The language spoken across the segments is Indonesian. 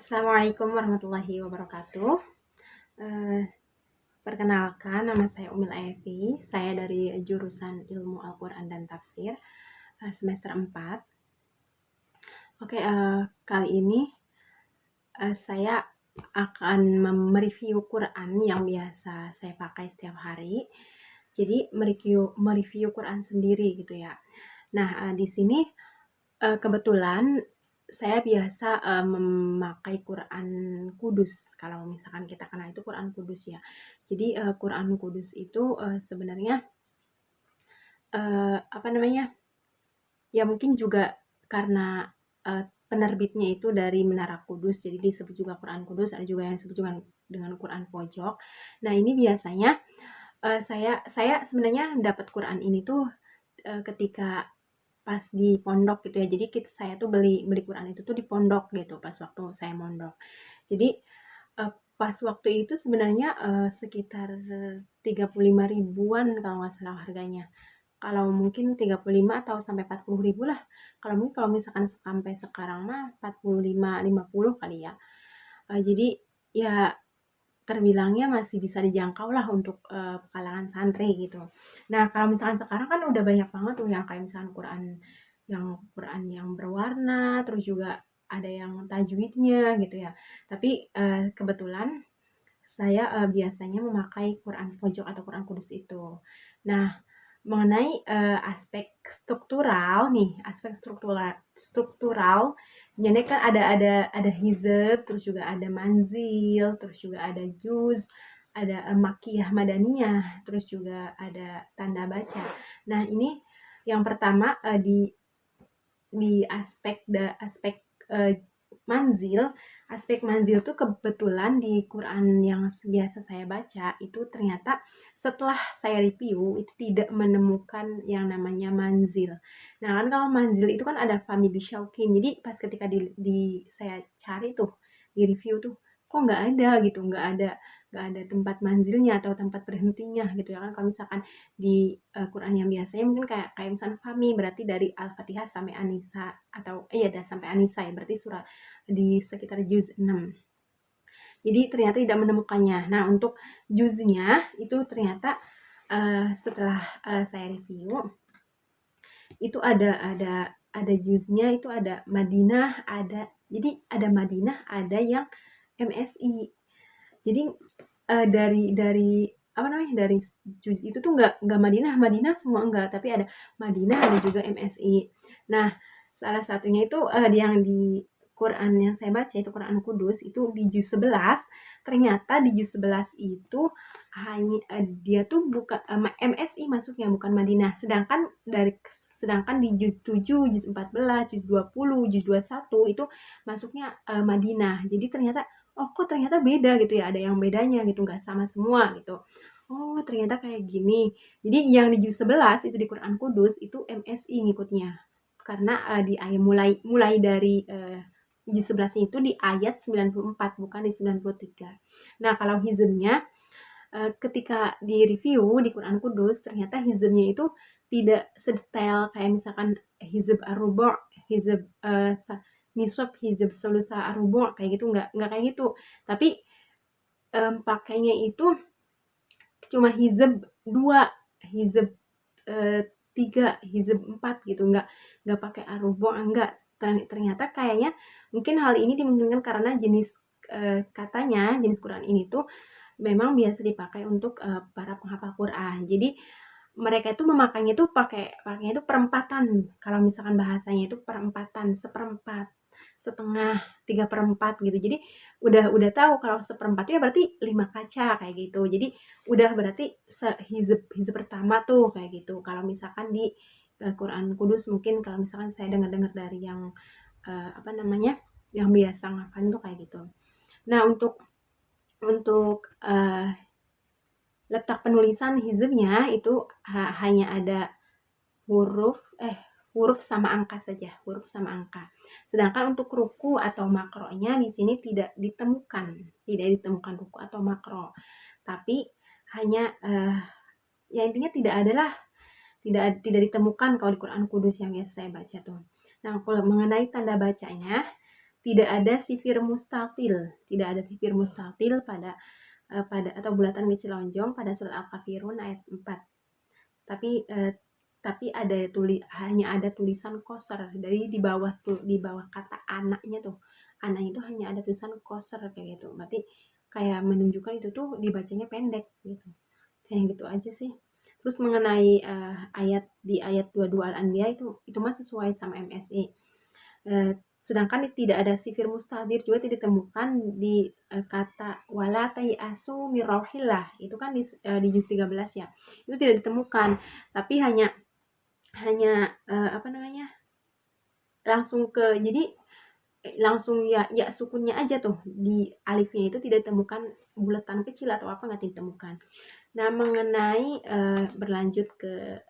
Assalamualaikum warahmatullahi wabarakatuh. Eh, Perkenalkan, nama saya Umil Evi. Saya dari jurusan Ilmu Al-Quran dan Tafsir, semester 4. Oke, kali ini saya akan mereview Quran yang biasa saya pakai setiap hari. Jadi mereview Quran sendiri gitu ya. Nah, di sini kebetulan saya biasa memakai Quran Kudus. Kalau misalkan kita kenal itu Quran Kudus ya. Jadi Quran Kudus itu sebenarnya apa namanya? Ya mungkin juga karena penerbitnya itu dari Menara Kudus, jadi disebut juga Quran Kudus. Ada juga yang disebut juga dengan Quran Pojok. Nah ini biasanya saya sebenarnya dapat Quran ini tuh ketika pas di pondok gitu ya. Jadi saya tuh beli beli Quran itu tuh di pondok gitu pas waktu saya mondok. Jadi pas waktu itu sebenarnya sekitar 35 ribuan kalau nggak salah harganya. Kalau mungkin 35 atau sampai 40 ribu lah. Kalau misalkan sampai sekarang mah 45 50 kali ya. Jadi ya terbilangnya masih bisa dijangkau lah untuk kalangan santri gitu. Nah, kalau misalkan sekarang kan udah banyak banget tuh yang kayak misalkan Quran yang berwarna, terus juga ada yang tajwidnya gitu ya. Tapi kebetulan saya biasanya memakai Quran pojok atau Quran kudus itu. Nah, mengenai aspek struktural, jadi kan ada hizab, terus juga ada manzil, terus juga ada juz, ada makiyah madaniyah, terus juga ada tanda baca. Nah ini yang pertama di aspek manzil. Aspek manzil tuh kebetulan di Quran yang biasa saya baca itu ternyata setelah saya review itu tidak menemukan yang namanya manzil. Nah kan kalau manzil itu kan ada Fahmi Bisyauqin. Jadi pas ketika saya cari tuh di review tuh kok nggak ada gitu, nggak ada tempat manzilnya atau tempat berhentinya gitu ya kan. Kalau misalkan di Quran yang biasanya mungkin kayak kayak misalnya Fahmi berarti dari Al-Fatihah sampai An-Nisa, atau iya dah sampai An-Nisa ya, berarti surah di sekitar juz 6. Jadi ternyata tidak menemukannya. Nah, untuk juznya itu ternyata setelah saya review itu ada juznya, itu ada Madinah, ada Madinah, ada yang MSI. Jadi dari apa namanya, dari juz itu tuh nggak Madinah Madinah semua, enggak, tapi ada Madinah, ada juga MSI. Nah, salah satunya itu yang di Quran yang saya baca itu Quran Kudus itu di juz 11. Ternyata di juz 11 itu hanya dia tuh bukan MSI masuknya, bukan Madinah. Sedangkan di juz 7, juz 14, juz 20, juz 21 itu masuknya Madinah. Jadi ternyata oh kok ternyata beda gitu ya, ada yang bedanya gitu, nggak sama semua gitu. Oh ternyata kayak gini. Jadi yang di juz 11 itu di Quran Kudus itu MSI ngikutnya. Karena di ayat mulai dari juz 11 itu di ayat 94 bukan di 93. Nah, kalau hizbnya ketika di review di Quran Kudus ternyata hizbnya itu tidak sedetail kayak misalkan hizb ar-rubu', hizb nisab, hizb sulusa ar-rubu' kayak gitu, nggak kayak gitu. Tapi pakainya itu cuma hizb 2, hizb 3, hizb 4 gitu, nggak pakai ar-rubu', enggak. Ternyata kayaknya mungkin hal ini dimungkinkan karena katanya jenis Quran ini tuh memang biasa dipakai untuk para penghafal Quran. Jadi mereka itu memakainya tuh pakainya itu perempatan. Kalau misalkan bahasanya itu perempatan, seperempat, setengah, 3/4 gitu. Jadi udah tahu kalau seperempat ya berarti 5 kaca kayak gitu. Jadi udah berarti hizb pertama tuh kayak gitu. Kalau misalkan di Quran Kudus mungkin kalau misalkan saya dengar-dengar dari yang apa namanya? Yang biasa ngafalin tuh kayak gitu. Nah, untuk letak penulisan hizbnya itu hanya ada huruf huruf sama angka saja, huruf sama angka. Sedangkan untuk ruku atau makronya di sini tidak ditemukan ruku atau makro. Tapi hanya ya intinya tidak ditemukan kalau di Quran Kudus yang biasa saya baca tuh. Nah, kalau mengenai tanda bacanya, tidak ada sifir mustatil, pada atau bulatan kecil lonjong pada surat Al-Kafirun ayat 4. Tapi hanya ada tulisan qasar dari di bawah kata anaknya tuh. Anak itu hanya ada tulisan qasar kayak gitu. Berarti kayak menunjukkan itu tuh dibacanya pendek gitu. Kayak gitu aja sih. Terus mengenai ayat 22 Al-Anbiya itu mah sesuai sama MSI. Sedangkan tidak ada sifir mustadir juga tidak ditemukan di kata wala tayasu mir rauhillah. Itu kan di juz 13 ya. Itu tidak ditemukan, tapi hanya langsung jadi langsung ya sukunnya aja tuh di alifnya itu tidak ditemukan bulatan kecil atau apa nggak ditemukan. Nah, mengenai berlanjut ke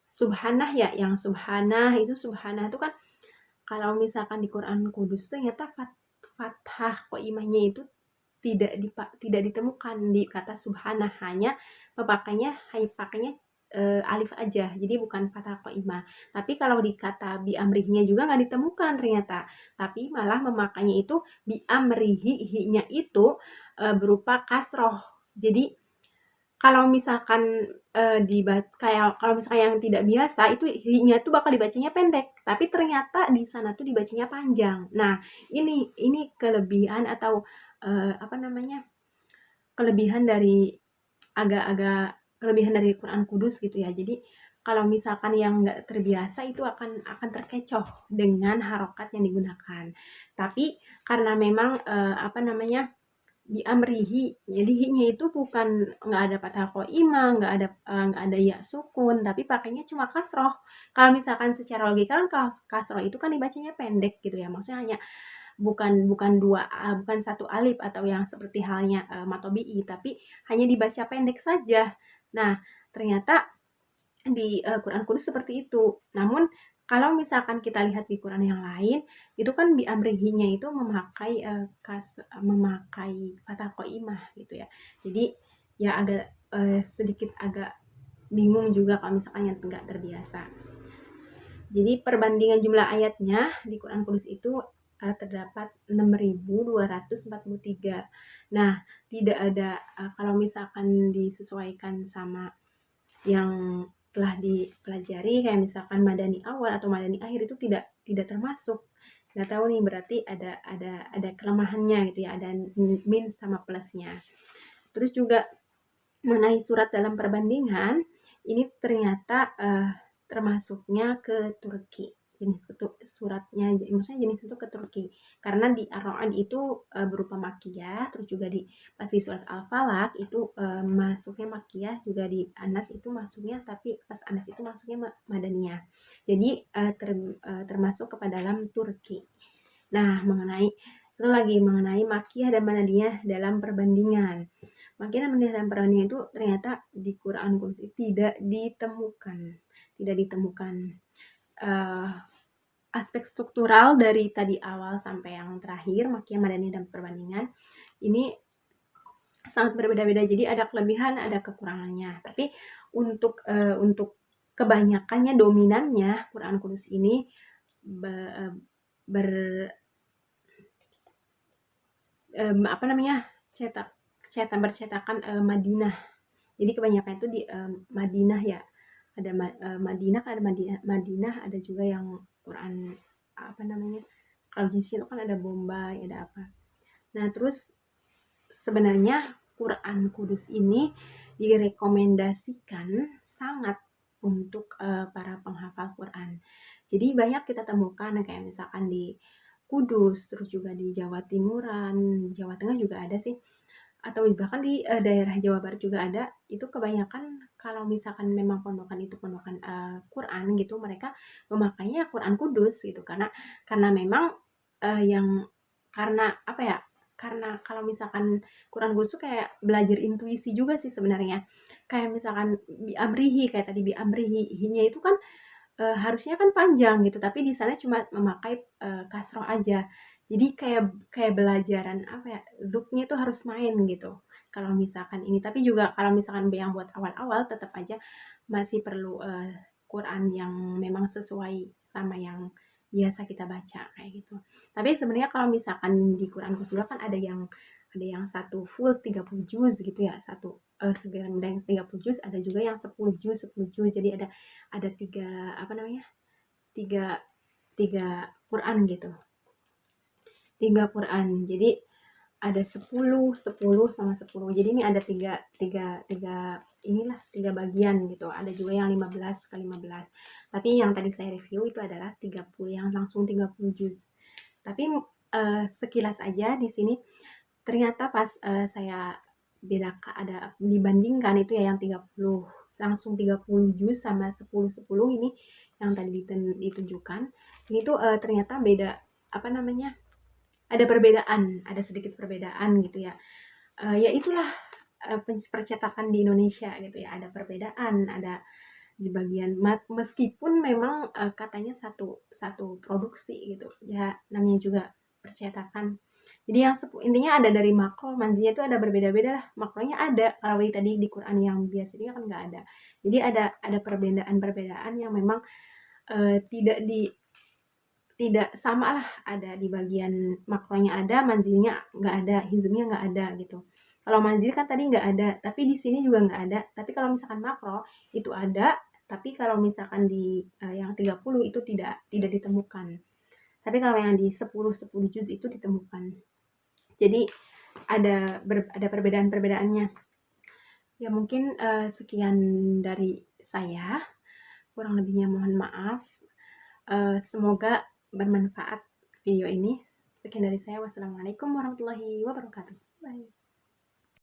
subhanah ya, yang subhanah itu kan kalau misalkan di Quran Kudus ternyata fathah qaimahnya itu tidak ditemukan di kata subhanah, hanya pakainya alif aja, jadi bukan fathah qaimah. Tapi kalau di kata bi amrihnya juga nggak ditemukan ternyata, tapi malah memakainya itu bi amrihi, hi-nya itu berupa kasroh. Jadi kalau misalkan kayak kalau misalkan yang tidak biasa itu hi-nya tuh bakal dibacanya pendek, tapi ternyata di sana tuh dibacanya panjang. Nah, ini kelebihan atau kelebihan dari agak-agak kelebihan dari Quran Kudus gitu ya. Jadi kalau misalkan yang nggak terbiasa itu akan terkecoh dengan harokat yang digunakan. Tapi karena memang di amrihi, jadi hi-nya itu bukan nggak ada fathah qaimah, nggak ada ya sukun, tapi pakainya cuma kasroh. Kalau misalkan secara logika kan kasroh itu kan dibacanya pendek gitu ya, maksudnya hanya bukan satu alif atau yang seperti halnya matobi'i, tapi hanya dibaca pendek saja. Nah, ternyata di Quran Kudus seperti itu. Namun kalau misalkan kita lihat di Quran yang lain, itu kan bi amrihinya itu memakai fathah qaimah gitu ya. Jadi ya sedikit agak bingung juga kalau misalkan yang enggak terbiasa. Jadi perbandingan jumlah ayatnya di Quran Kudus itu terdapat 6.243. Nah, tidak ada kalau misalkan disesuaikan sama yang telah dipelajari kayak misalkan madani awal atau madani akhir itu tidak termasuk. Nggak tahu nih, berarti ada kelemahannya gitu ya, ada min sama plusnya. Terus juga mengenai surat dalam perbandingan, ini ternyata termasuknya ke Turki. Maksudnya jenis itu ke Turki. Karena di Ar-Ra'd itu berupa Makkiyah, terus juga pas di surat Al-Falaq itu masuknya Makkiyah, juga di Anas itu masuknya, tapi pas Anas itu masuknya Madaniyah. Jadi termasuk kepada dalam Turki. Nah, mengenai Makkiyah dan Madaniyah dalam perbandingan. Makkiyah dan Madaniyah dalam perbandingan itu ternyata di Quran Kudus tidak ditemukan aspek struktural dari tadi awal sampai yang terakhir, Makkiyah, Madaniyah dan perbandingan ini sangat berbeda-beda. Jadi ada kelebihan, ada kekurangannya. Tapi untuk kebanyakannya, dominannya Quran Kudus ini bercetakan Madinah. Jadi kebanyakan itu di Madinah ya. Ada Madinah, ada juga yang Quran kalau di sini kan ada Bombay, ada apa. Nah, terus sebenarnya Quran Kudus ini direkomendasikan sangat untuk para penghafal Quran. Jadi banyak kita temukan kayak misalkan di Kudus, terus juga di Jawa Timuran, Jawa Tengah juga ada sih, atau bahkan di daerah Jawa Barat juga ada. Itu kebanyakan kalau misalkan memang pondokan itu pondokan Quran gitu, mereka memakainya Quran Kudus gitu, karena memang karena kalau misalkan Quran Kudus tuh kayak belajar intuisi juga sih sebenarnya. Kayak misalkan bi amrihi, kayak tadi bi amrihi, hi-nya itu kan harusnya kan panjang gitu, tapi di sana cuma memakai kasroh aja. Jadi kayak belajaran dzuknya tuh harus main gitu. Kalau misalkan ini, tapi juga kalau misalkan yang buat awal-awal tetap aja masih perlu Quran yang memang sesuai sama yang biasa kita baca kayak gitu. Tapi sebenarnya kalau misalkan di Quran juga kan ada yang satu full 30 juz gitu ya, satu ada yang 30 juz, ada juga yang 10 juz, 10 juz. Jadi ada tiga apa namanya? Tiga tiga Quran gitu. Tiga Quran. Jadi ada 10, 10 sama 10. Jadi ini ada tiga inilah tiga bagian gitu. Ada juga yang 15 ke 15. Tapi yang tadi saya review itu adalah 30 yang langsung 30 juz. Tapi sekilas aja di sini ternyata pas saya bedakan ada dibandingkan itu ya yang 30 langsung 30 juz sama 10 10 ini yang tadi ditunjukkan. Ini tuh ternyata beda apa namanya? Ada perbedaan, ada sedikit perbedaan gitu ya. Ya itulah percetakan di Indonesia gitu ya. Ada perbedaan, ada di bagian meskipun memang katanya satu satu produksi gitu ya, namanya juga percetakan. Jadi yang intinya ada dari makro manzinya itu ada berbeda-beda lah, makronya ada, kalau tadi di Quran yang biasanya kan nggak ada. Jadi ada perbedaan-perbedaan yang memang tidak sama lah, ada di bagian makronya ada, manzilnya nggak ada, hizmnya nggak ada gitu. Kalau manzil kan tadi nggak ada, tapi di sini juga nggak ada. Tapi kalau misalkan makro itu ada, tapi kalau misalkan di yang 30 itu tidak ditemukan. Tapi kalau yang di 10 juz itu ditemukan. Jadi ada perbedaan-perbedaannya. Ya mungkin sekian dari saya. Kurang lebihnya mohon maaf. Semoga bermanfaat video ini. Sekian dari saya. Wassalamualaikum warahmatullahi wabarakatuh. Bye.